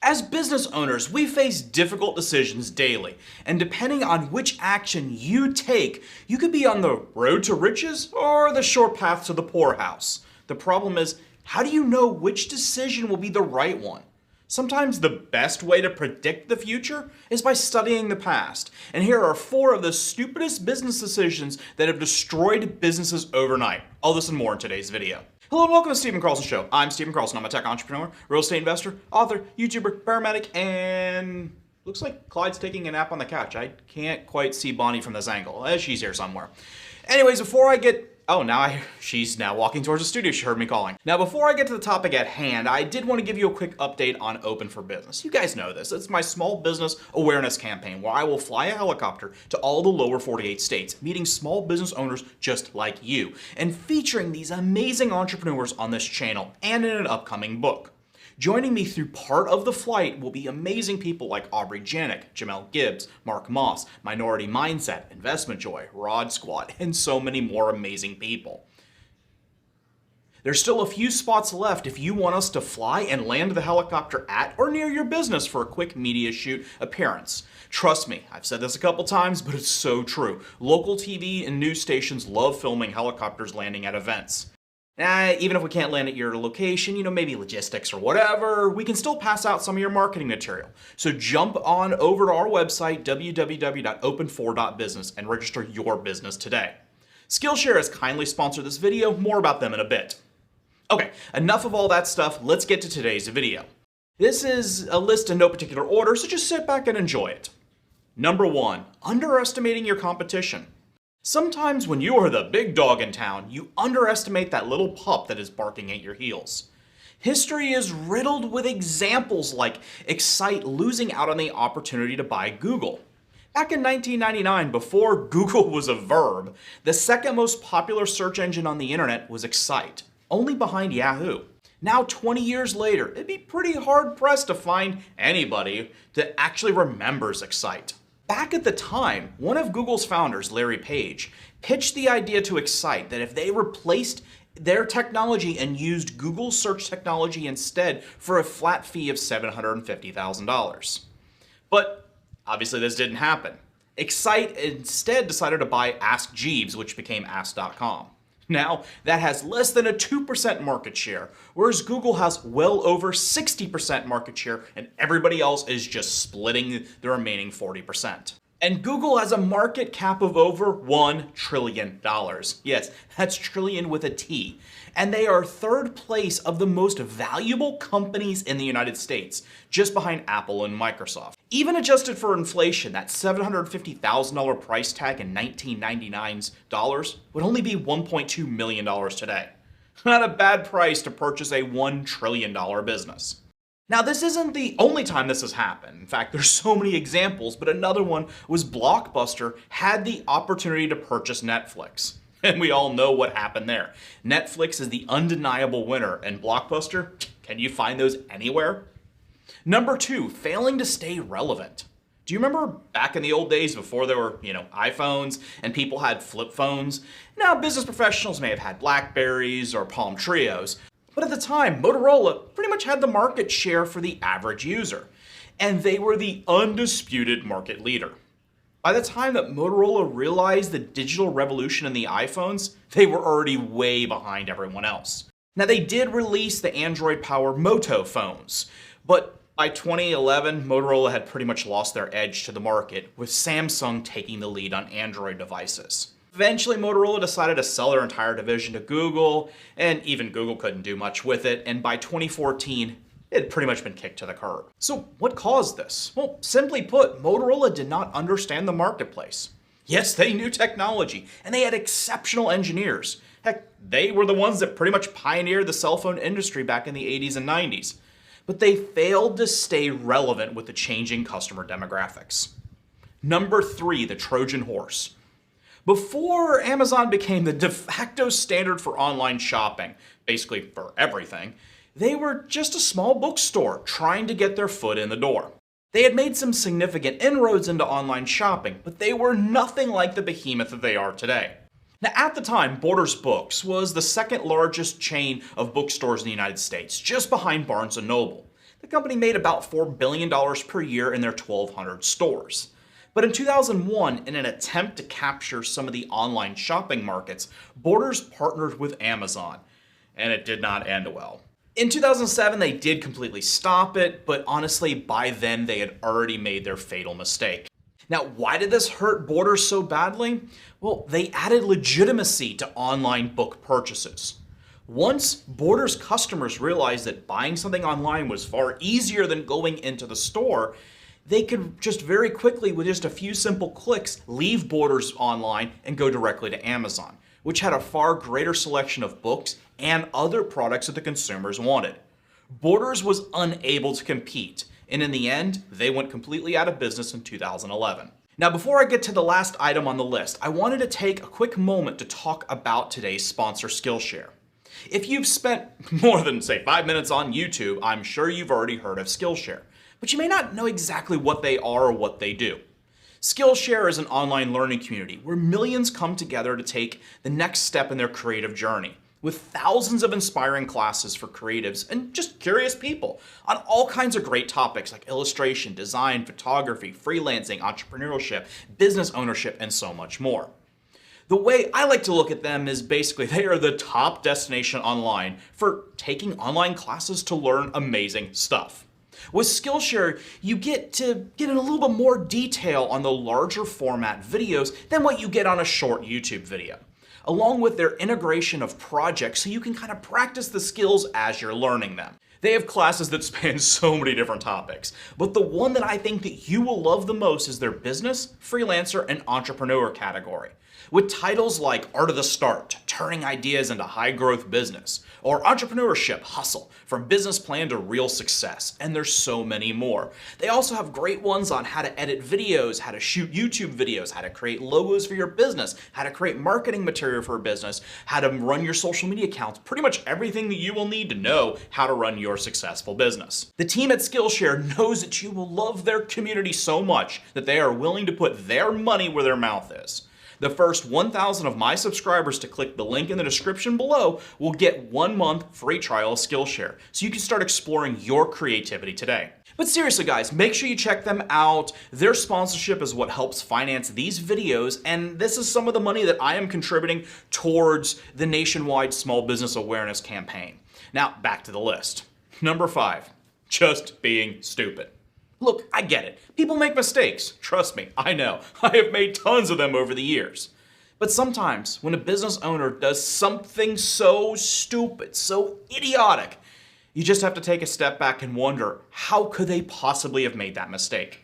As business owners, we face difficult decisions daily, and depending on which action you take, you could be on the road to riches or the short path to the poorhouse. The problem is, how do you know which decision will be the right one? Sometimes the best way to predict the future is by studying the past, and here are 4 of the stupidest business decisions that have destroyed businesses overnight. All this and more in today's video. Hello and welcome to Stephen Carlson Show. I'm Stephen Carlson. I'm a tech entrepreneur, real estate investor, author, YouTuber, paramedic, and looks like Clyde's taking a nap on the couch. I can't quite see Bonnie from this angle. She's here somewhere. Anyways, before I get... she's now walking towards the studio. She heard me calling. Now, before I get to the topic at hand, I did want to give you a quick update on Open for Business. You guys know this. It's my small business awareness campaign where I will fly a helicopter to all the lower 48 states, meeting small business owners just like you, and featuring these amazing entrepreneurs on this channel and in an upcoming book. Joining me through part of the flight will be amazing people like Aubrey Janik, Jamel Gibbs, Mark Moss, Minority Mindset, Investment Joy, Rod Squad, and so many more amazing people. There's still a few spots left if you want us to fly and land the helicopter at or near your business for a quick media shoot appearance. Trust me, I've said this a couple times, but it's so true. Local TV and news stations love filming helicopters landing at events. Even if we can't land at your location, maybe logistics or whatever, we can still pass out some of your marketing material. So jump on over to our website, www.open4.business, and register your business today. Skillshare has kindly sponsored this video. More about them in a bit. Okay, enough of all that stuff. Let's get to today's video. This is a list in no particular order, so just sit back and enjoy it. Number 1, underestimating your competition. Sometimes when you are the big dog in town, you underestimate that little pup that is barking at your heels. History is riddled with examples like Excite losing out on the opportunity to buy Google. Back in 1999, before Google was a verb, the second most popular search engine on the internet was Excite, only behind Yahoo. Now 20 years later, it'd be pretty hard-pressed to find anybody that actually remembers Excite. Back at the time, one of Google's founders, Larry Page, pitched the idea to Excite that if they replaced their technology and used Google search technology instead for a flat fee of $750,000. But obviously this didn't happen. Excite instead decided to buy Ask Jeeves, which became Ask.com. Now, that has less than a 2% market share, whereas Google has well over 60% market share and everybody else is just splitting the remaining 40%. And Google has a market cap of over $1 trillion. Yes, that's trillion with a T. And they are third place of the most valuable companies in the United States, just behind Apple and Microsoft. Even adjusted for inflation, that $750,000 price tag in 1999's dollars would only be $1.2 million today. Not a bad price to purchase a $1 trillion business. Now, this isn't the only time this has happened. In fact, there's so many examples, but another one was Blockbuster had the opportunity to purchase Netflix. And we all know what happened there. Netflix is the undeniable winner, and Blockbuster, can you find those anywhere? Number 2, failing to stay relevant. Do you remember back in the old days before there were, iPhones and people had flip phones? Now, business professionals may have had Blackberries or Palm Trios, but at the time, Motorola pretty much had the market share for the average user, and they were the undisputed market leader. By the time that Motorola realized the digital revolution in the iPhones, they were already way behind everyone else. Now, they did release the Android-powered Moto phones, but by 2011, Motorola had pretty much lost their edge to the market, with Samsung taking the lead on Android devices. Eventually, Motorola decided to sell their entire division to Google, and even Google couldn't do much with it, and by 2014, it had pretty much been kicked to the curb. So what caused this? Well, simply put, Motorola did not understand the marketplace. Yes, they knew technology, and they had exceptional engineers. Heck, they were the ones that pretty much pioneered the cell phone industry back in the 80s and 90s. But they failed to stay relevant with the changing customer demographics. Number 3, the Trojan Horse. Before Amazon became the de facto standard for online shopping, basically for everything, they were just a small bookstore trying to get their foot in the door. They had made some significant inroads into online shopping, but they were nothing like the behemoth that they are today. Now, at the time, Borders Books was the second largest chain of bookstores in the United States, just behind Barnes & Noble. The The company made about $4 billion per year in their 1,200 stores. But in 2001, in an attempt to capture some of the online shopping markets, Borders partnered with Amazon, and it did not end well. In 2007, they did completely stop it, but honestly, by then they had already made their fatal mistake. Now, why did this hurt Borders so badly? Well, they added legitimacy to online book purchases. Once Borders customers realized that buying something online was far easier than going into the store, they could just very quickly, with just a few simple clicks, leave Borders online and go directly to Amazon, which had a far greater selection of books and other products that the consumers wanted. Borders was unable to compete, and in the end, they went completely out of business in 2011. Now, before I get to the last item on the list, I wanted to take a quick moment to talk about today's sponsor, Skillshare. If you've spent more than, say, 5 minutes on YouTube, I'm sure you've already heard of Skillshare, but you may not know exactly what they are or what they do. Skillshare is an online learning community where millions come together to take the next step in their creative journey, with thousands of inspiring classes for creatives and just curious people on all kinds of great topics like illustration, design, photography, freelancing, entrepreneurship, business ownership, and so much more. The way I like to look at them is basically they are the top destination online for taking online classes to learn amazing stuff. With Skillshare, you get in a little bit more detail on the larger format videos than what you get on a short YouTube video, along with their integration of projects so you can kind of practice the skills as you're learning them. They have classes that span so many different topics, but the one that I think that you will love the most is their business, freelancer, and entrepreneur category, with titles like Art of the Start, Turning Ideas into High-Growth Business, or Entrepreneurship Hustle, From Business Plan to Real Success, and there's so many more. They also have great ones on how to edit videos, how to shoot YouTube videos, how to create logos for your business, how to create marketing material for a business, how to run your social media accounts, pretty much everything that you will need to know how to run your successful business. The team at Skillshare knows that you will love their community so much that they are willing to put their money where their mouth is. The first 1,000 of my subscribers to click the link in the description below will get 1 month free trial of Skillshare, so you can start exploring your creativity today. But seriously guys, make sure you check them out. Their sponsorship is what helps finance these videos, and this is some of the money that I am contributing towards the nationwide small business awareness campaign. Now, back to the list. Number 5, just being stupid. Look, I get it. People make mistakes. Trust me, I know. I have made tons of them over the years. But sometimes, when a business owner does something so stupid, so idiotic, you just have to take a step back and wonder, how could they possibly have made that mistake?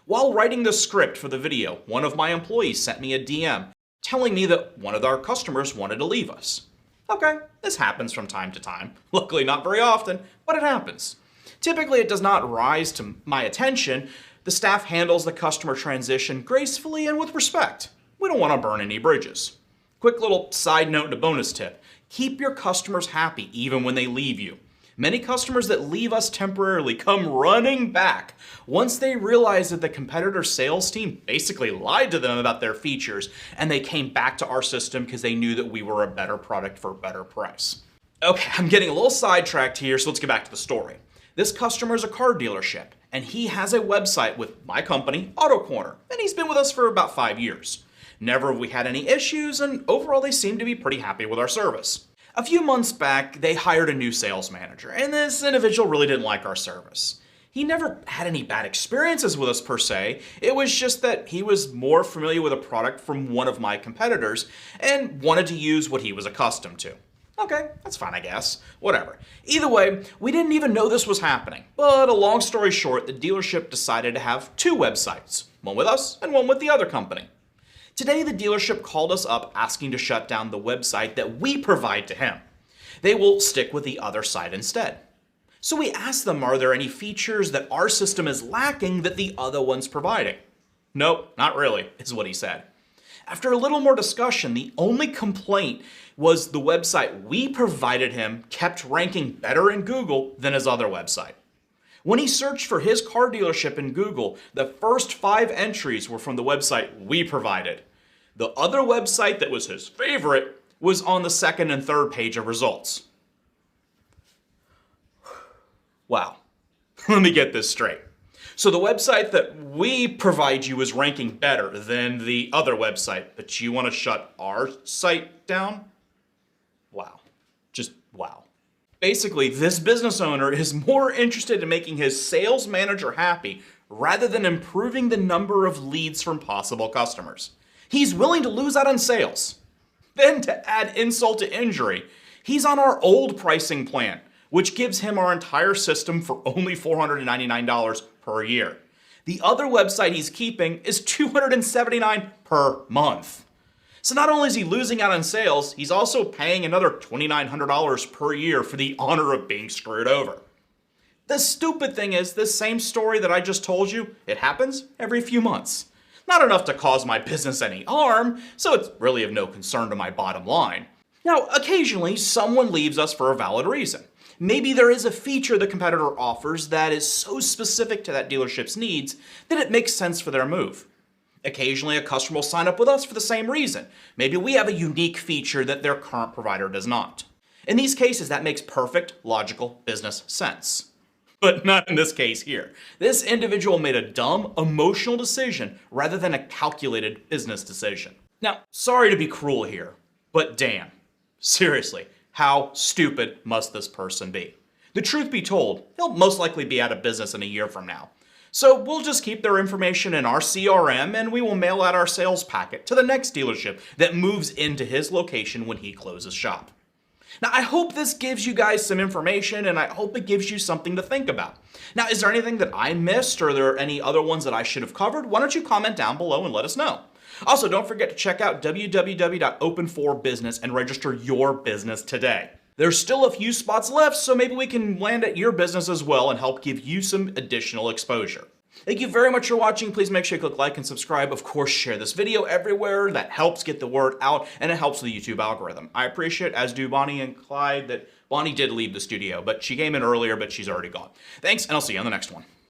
While writing the script for the video, one of my employees sent me a DM telling me that one of our customers wanted to leave us. Okay, this happens from time to time. Luckily not very often, but it happens. Typically, it does not rise to my attention. The staff handles the customer transition gracefully and with respect. We don't want to burn any bridges. Quick little side note and a bonus tip. Keep your customers happy even when they leave you. Many customers that leave us temporarily come running back once they realize that the competitor sales team basically lied to them about their features, and they came back to our system because they knew that we were a better product for a better price. Okay, I'm getting a little sidetracked here, so let's get back to the story. This customer is a car dealership, and he has a website with my company, AutoCorner, and he's been with us for about 5 years. Never have we had any issues, and overall they seem to be pretty happy with our service. A few months back, they hired a new sales manager, and this individual really didn't like our service. He never had any bad experiences with us per se, it was just that he was more familiar with a product from one of my competitors and wanted to use what he was accustomed to. Okay, that's fine I guess, whatever. Either way, we didn't even know this was happening, but a long story short, the dealership decided to have 2 websites, one with us and one with the other company. Today, the dealership called us up asking to shut down the website that we provide to him. They will stick with the other site instead. So we asked them, are there any features that our system is lacking that the other one's providing? Nope, not really, is what he said. After a little more discussion, the only complaint was the website we provided him kept ranking better in Google than his other website. When he searched for his car dealership in Google, the first 5 entries were from the website we provided. The other website that was his favorite was on the 2nd and 3rd page of results. Wow. Let me get this straight. So the website that we provide you is ranking better than the other website, but you want to shut our site down? Wow. Just wow. Basically, this business owner is more interested in making his sales manager happy rather than improving the number of leads from possible customers. He's willing to lose out on sales. Then to add insult to injury, he's on our old pricing plan, which gives him our entire system for only $499 per year. The other website he's keeping is $279 per month. So not only is he losing out on sales, he's also paying another $2,900 per year for the honor of being screwed over. The stupid thing is, this same story that I just told you, it happens every few months. Not enough to cause my business any harm, so it's really of no concern to my bottom line. Now, occasionally, someone leaves us for a valid reason. Maybe there is a feature the competitor offers that is so specific to that dealership's needs that it makes sense for their move. Occasionally, a customer will sign up with us for the same reason. Maybe we have a unique feature that their current provider does not. In these cases, that makes perfect, logical business sense. But not in this case here. This individual made a dumb, emotional decision rather than a calculated business decision. Now, sorry to be cruel here, but damn, seriously, how stupid must this person be? The truth be told, he'll most likely be out of business in a year from now. So we'll just keep their information in our CRM and we will mail out our sales packet to the next dealership that moves into his location when he closes shop. Now, I hope this gives you guys some information and I hope it gives you something to think about. Now, is there anything that I missed or are there any other ones that I should have covered? Why don't you comment down below and let us know. Also, don't forget to check out www.open4business and register your business today. There's still a few spots left, so maybe we can land at your business as well and help give you some additional exposure. Thank you very much for watching. Please make sure you click like and subscribe. Of course, share this video everywhere. That helps get the word out and it helps the YouTube algorithm. I appreciate, as do Bonnie and Clyde, that Bonnie did leave the studio, but she came in earlier, but she's already gone. Thanks, and I'll see you on the next one.